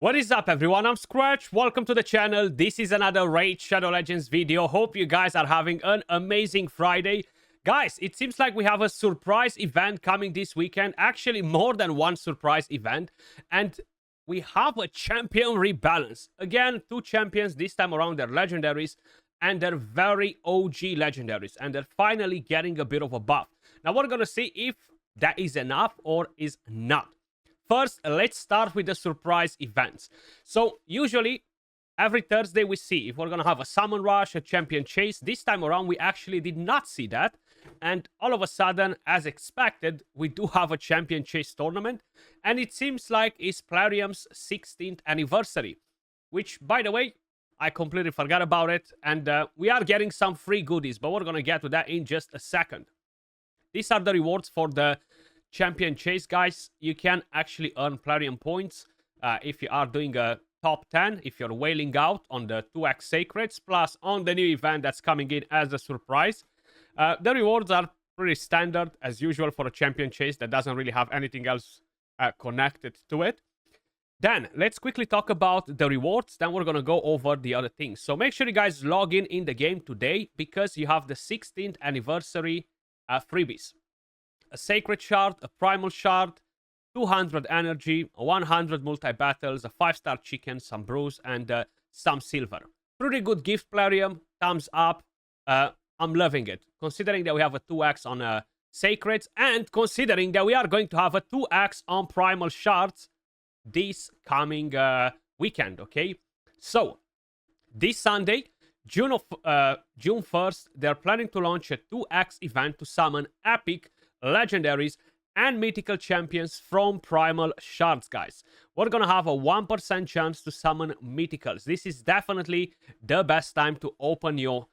What is up, everyone? I'm Skratch. Welcome to the channel. This is another Raid Shadow Legends video. Hope you guys are having an amazing Friday. Guys, it seems like we have a surprise event coming this weekend. Actually, more than one surprise event. And we have a champion rebalance. Again, two champions. This time around, they're legendaries. And they're very OG legendaries. And they're finally getting a bit of a buff. Now, we're going to see if that is enough or is not. First, let's start with the surprise events. So, usually, every Thursday we see if we're going to have a summon rush, a champion chase. This time around, we actually did not see that. And all of a sudden, as expected, we do have a champion chase tournament. And it seems like it's Plarium's 16th anniversary. Which, by the way, I completely forgot about it. And we are getting some free goodies, but we're going to get to that in just a second. These are the rewards for the champion chase, guys. You can actually earn Plarium points if you are doing a top 10, if you're wailing out on the 2x sacreds, plus on the new event that's coming in as a surprise. The rewards are pretty standard as usual for a champion chase that doesn't really have anything else connected to it. Then let's quickly talk about the rewards, then we're gonna go over the other things. So make sure you guys log in the game today, because you have the 16th anniversary freebies. A sacred shard, a primal shard, 200 energy, 100 multi-battles, a 5-star chicken, some brews, and some silver. Pretty good gift, Plarium. Thumbs up. I'm loving it. Considering that we have a 2x on sacreds, and considering that we are going to have a 2x on primal shards this coming weekend, okay? So, this Sunday, June 1st, they're planning to launch a 2x event to summon epic legendaries and mythical champions from primal shards, guys. We're gonna have a 1% chance to summon mythicals. This is definitely the best time to open your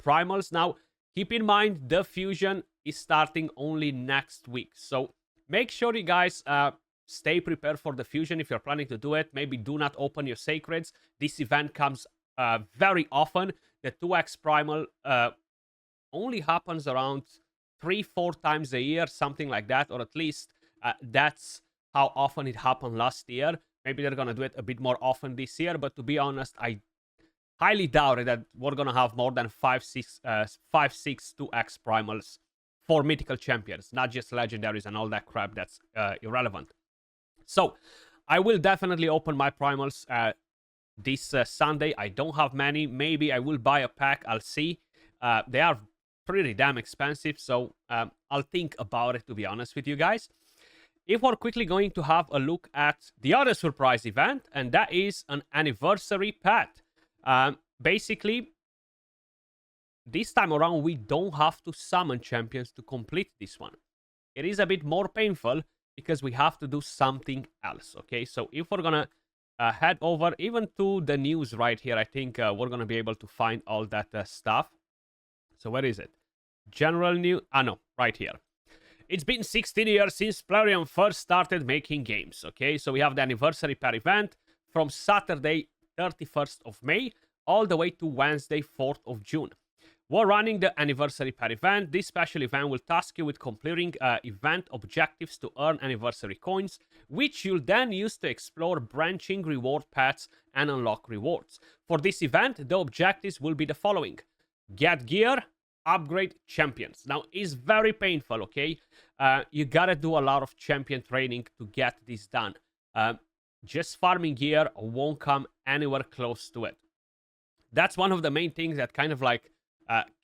primals. Now, keep in mind, the fusion is starting only next week, so make sure you guys stay prepared for the fusion if you're planning to do it. Maybe do not open your sacreds. This event comes very often. The 2x primal only happens around 3-4 times a year, something like that, or at least that's how often it happened last year. Maybe they're gonna do it a bit more often this year, but to be honest, I highly doubt it that we're gonna have more than 5-6 2x primals for mythical champions, not just legendaries and all that crap that's irrelevant. So I will definitely open my primals this Sunday. I don't have many. Maybe I will buy a pack. I'll see. They are pretty damn expensive, so I'll think about it, to be honest with you guys. If we're quickly going to have a look at the other surprise event, and that is an anniversary pet. Basically, this time around, we don't have to summon champions to complete this one. It is a bit more painful because we have to do something else, okay? So if we're gonna head over even to the news right here, I think we're gonna be able to find all that stuff. So where is it? General news. No, right here. It's been 16 years since Plarium first started making games. Okay, so we have the anniversary per event from Saturday 31st of May all the way to Wednesday 4th of June. We're running the anniversary per event. This special event will task you with completing event objectives to earn anniversary coins, which you'll then use to explore branching reward paths and unlock rewards. For this event, the objectives will be the following: get gear, upgrade champions. Now, it's very painful, okay? You gotta do a lot of champion training to get this done. Just farming gear won't come anywhere close to it. That's one of the main things that kind of like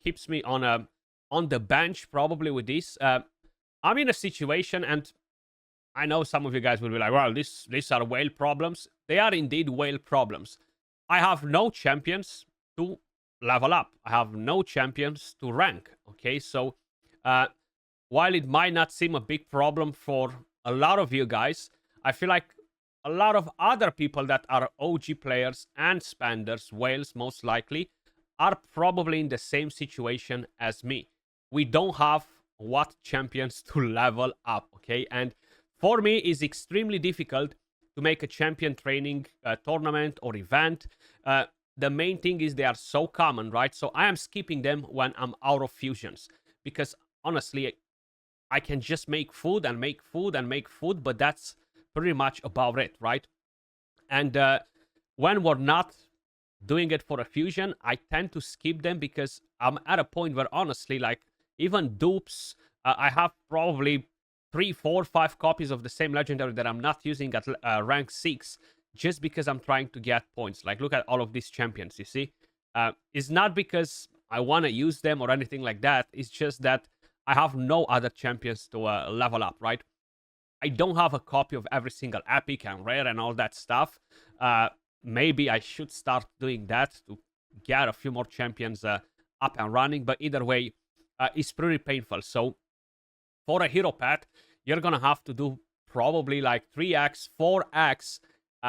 keeps me on the bench, probably, with this. I'm in a situation, and I know some of you guys will be like, well, these are whale problems. They are indeed whale problems. I have no champions to level up. I have no champions to rank, okay? So while it might not seem a big problem for a lot of you guys, I feel like a lot of other people that are OG players and spenders, whales most likely, are probably in the same situation as me. We don't have what champions to level up, okay? And for me, it's extremely difficult to make a champion training tournament or event. The main thing is they are so common, right? So I am skipping them when I'm out of fusions, because honestly, I can just make food and make food and make food, but that's pretty much about it, right? And when we're not doing it for a fusion, I tend to skip them because I'm at a point where honestly, like even dupes, I have probably 3, 4, 5 copies of the same legendary that I'm not using at rank 6 just because I'm trying to get points. Like look at all of these champions, you see? It's not because I want to use them or anything like that. It's just that I have no other champions to level up, right? I don't have a copy of every single epic and rare and all that stuff. Maybe I should start doing that to get a few more champions up and running. But either way, it's pretty painful. So for a hero pet, you're going to have to do probably like 3x, 4x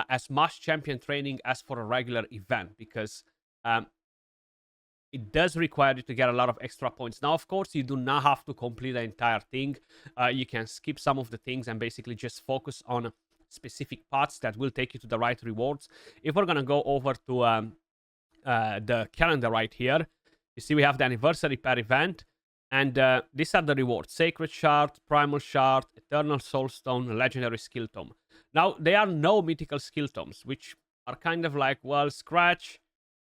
as much champion training as for a regular event. Because it does require you to get a lot of extra points. Now, of course, you do not have to complete the entire thing. You can skip some of the things and basically just focus on specific parts that will take you to the right rewards. If we're going to go over to the calendar right here, you see we have the anniversary per event. And these are the rewards. Sacred Shard, Primal Shard, Eternal Soulstone, Legendary Skill Tome. Now, there are no mythical skill tomes, which are kind of like, well, Skratch,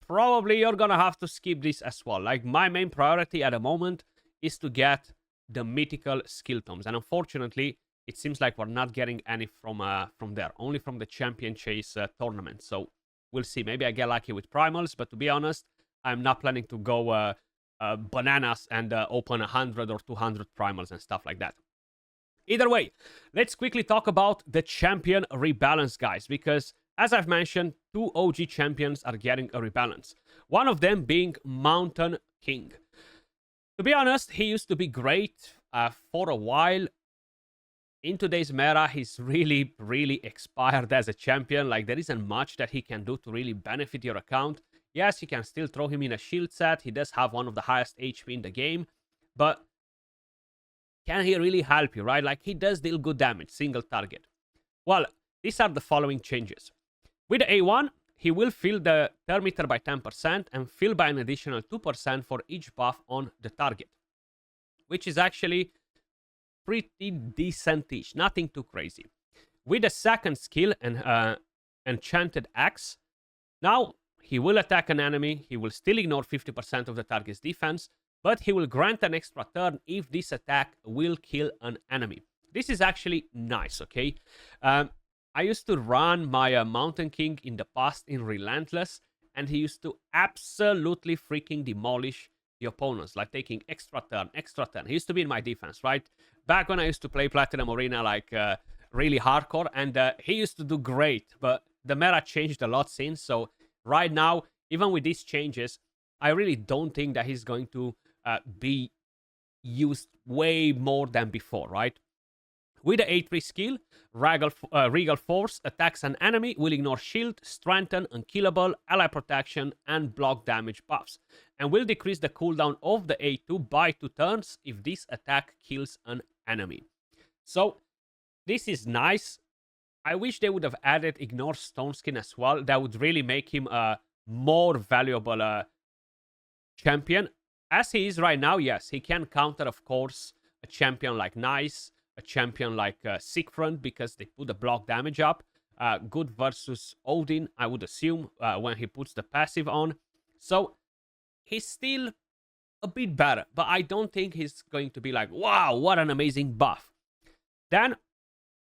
probably you're gonna have to skip this as well. Like, my main priority at the moment is to get the mythical skill tomes. And unfortunately, it seems like we're not getting any from there. Only from the Champion Chase tournament. So, we'll see. Maybe I get lucky with Primals, but to be honest, I'm not planning to go bananas and open 100 or 200 Primals and stuff like that. Either way, let's quickly talk about the champion rebalance, guys, because as I've mentioned, 2 OG champions are getting a rebalance. One of them being Mountain King. To be honest, he used to be great for a while. In today's meta, he's really, really expired as a champion. Like, there isn't much that he can do to really benefit your account. Yes, you can still throw him in a shield set. He does have one of the highest HP in the game. But can he really help you, right? Like, he does deal good damage, single target. Well, these are the following changes. With the A1, he will fill the turn meter by 10% and fill by an additional 2% for each buff on the target. Which is actually pretty decent-ish, nothing too crazy. With the second skill, and Enchanted Axe, now he will attack an enemy, he will still ignore 50% of the target's defense, but he will grant an extra turn if this attack will kill an enemy. This is actually nice, okay? I used to run my Mountain King in the past in Relentless, and he used to absolutely freaking demolish the opponents, like taking extra turn. He used to be in my defense, right? Back when I used to play Platinum Arena, like really hardcore, and he used to do great, but the meta changed a lot since, so right now, even with these changes, I really don't think that he's going to be used way more than before, right? With the A3 skill, Regal Force attacks an enemy, will ignore shield, strengthen, unkillable, ally protection, and block damage buffs, and will decrease the cooldown of the A2 by 2 turns if this attack kills an enemy. So, this is nice. I wish they would have added Ignore Stone Skin as well. That would really make him a more valuable champion. As he is right now, yes, he can counter, of course, a champion like Nice, a champion like Siegfried, because they put the block damage up. Good versus Odin, I would assume, when he puts the passive on. So, he's still a bit better, but I don't think he's going to be like, wow, what an amazing buff. Then,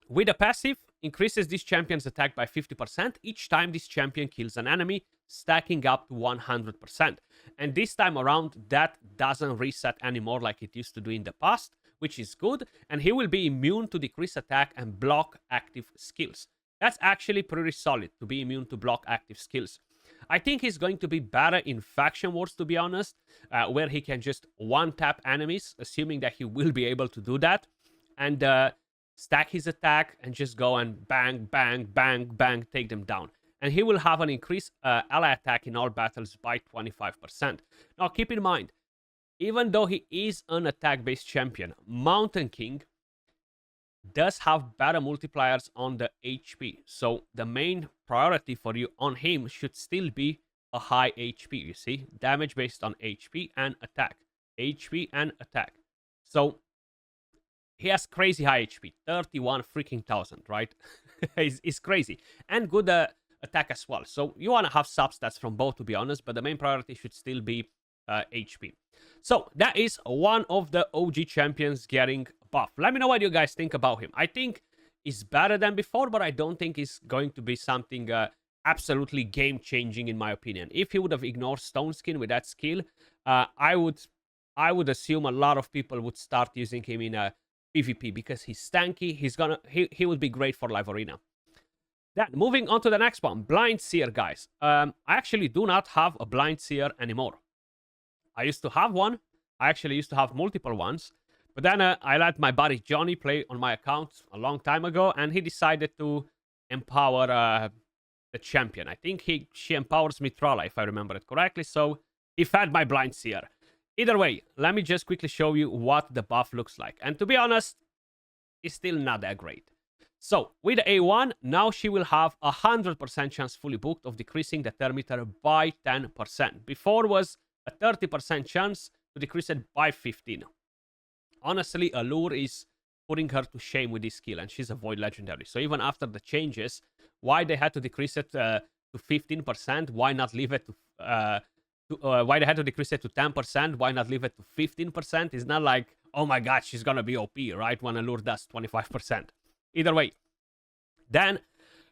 with the passive, increases this champion's attack by 50% each time this champion kills an enemy, stacking up to 100%. And this time around, that doesn't reset anymore like it used to do in the past, which is good, and he will be immune to decrease attack and block active skills. That's actually pretty solid, to be immune to block active skills. I think he's going to be better in Faction Wars, to be honest, where he can just one-tap enemies, assuming that he will be able to do that, and stack his attack and just go and bang, bang, bang, bang, take them down. And he will have an increased ally attack in all battles by 25%. Now, keep in mind, even though he is an attack-based champion, Mountain King does have better multipliers on the HP. So the main priority for you on him should still be a high HP, you see? Damage based on HP and attack. HP and attack. So he has crazy high HP, 31 freaking thousand, right? It's crazy. And good attack as well. So you want to have substats from both, to be honest, but the main priority should still be HP. So that is one of the OG champions getting buff. Let me know what you guys think about him. I think he's better than before, but I don't think he's going to be something absolutely game-changing in my opinion. If he would have ignored Stone Skin with that skill, I would assume a lot of people would start using him in a PvP because he's tanky. He would be great for live arena. Then moving on to the next one, Blind Seer, guys. I actually do not have a Blind Seer anymore. I used to have one. I actually used to have multiple ones. But then I let my buddy Johnny play on my account a long time ago, and he decided to empower the champion. I think she empowers Mitrala, if I remember it correctly. So he fed my Blind Seer. Either way, let me just quickly show you what the buff looks like. And to be honest, it's still not that great. So with A1, now she will have 100% chance fully booked of decreasing the thermometer by 10%. Before was a 30% chance to decrease it by 15. Honestly, Allure is putting her to shame with this skill, and she's a Void Legendary. So even after the changes, why they had to decrease it to 15%? Why not leave it to... why they had to decrease it to 10%? Why not leave it to 15%? It's not like, oh my god, she's gonna be OP, right? When Allure does 25%. Either way. Then,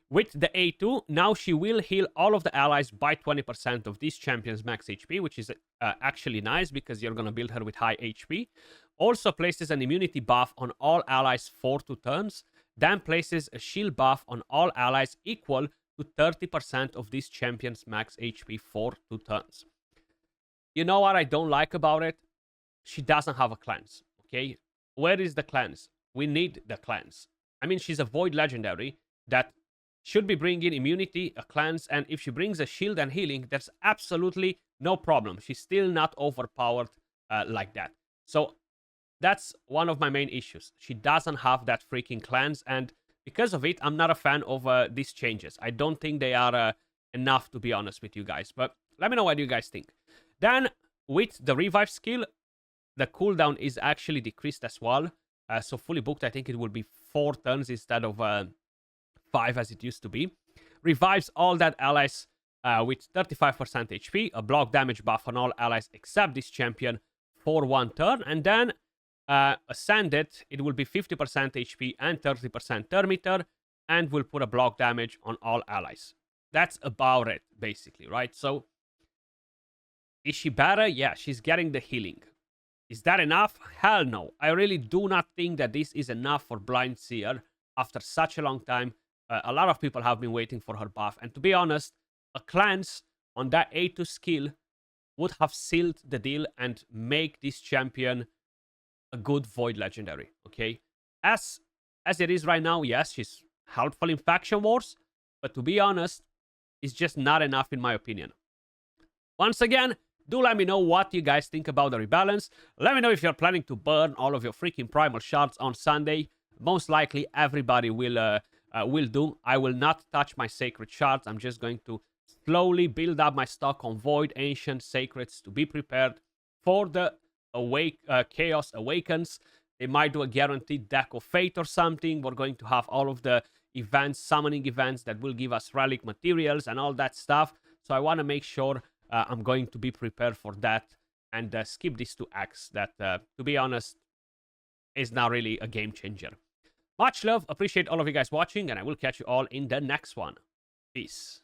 with the A2, now she will heal all of the allies by 20% of this champion's max HP, which is actually nice because you're gonna build her with high HP. Also places an immunity buff on all allies for 2 turns. Then places a shield buff on all allies equal to 30% of this champion's max HP for 2 turns. You know what I don't like about it? She doesn't have a cleanse, okay? Where is the cleanse? We need the cleanse. I mean, she's a Void Legendary that should be bringing immunity, a cleanse, and if she brings a shield and healing, there's absolutely no problem. She's still not overpowered like that. So that's one of my main issues. She doesn't have that freaking cleanse, and because of it, I'm not a fan of these changes. I don't think they are enough, to be honest with you guys. But let me know what you guys think. Then, with the revive skill, the cooldown is actually decreased as well. So fully booked, I think it will be 4 turns instead of 5 as it used to be. Revives all that allies with 35% HP, a block damage buff on all allies except this champion for 1 turn. And then Ascended, it will be 50% HP and 30% thermometer, and will put a block damage on all allies. That's about it, basically, right? So, is she better? Yeah, she's getting the healing. Is that enough? Hell no. I really do not think that this is enough for Blind Seer after such a long time. A lot of people have been waiting for her buff. And to be honest, a cleanse on that A2 skill would have sealed the deal and make this champion a good Void Legendary, okay? As it is right now, yes, she's helpful in Faction Wars, but to be honest, it's just not enough in my opinion. Once again, do let me know what you guys think about the rebalance. Let me know if you're planning to burn all of your freaking primal shards on Sunday. Most likely, everybody will do. I will not touch my sacred shards. I'm just going to slowly build up my stock on Void, Ancient, Sacreds to be prepared for the Chaos Awakens. They might do a guaranteed deck of Fate or something. We're going to have all of the events, summoning events that will give us relic materials and all that stuff. So I want to make sure I'm going to be prepared for that and skip these 2 acts that, to be honest, is not really a game changer. Much love. Appreciate all of you guys watching, and I will catch you all in the next one. Peace.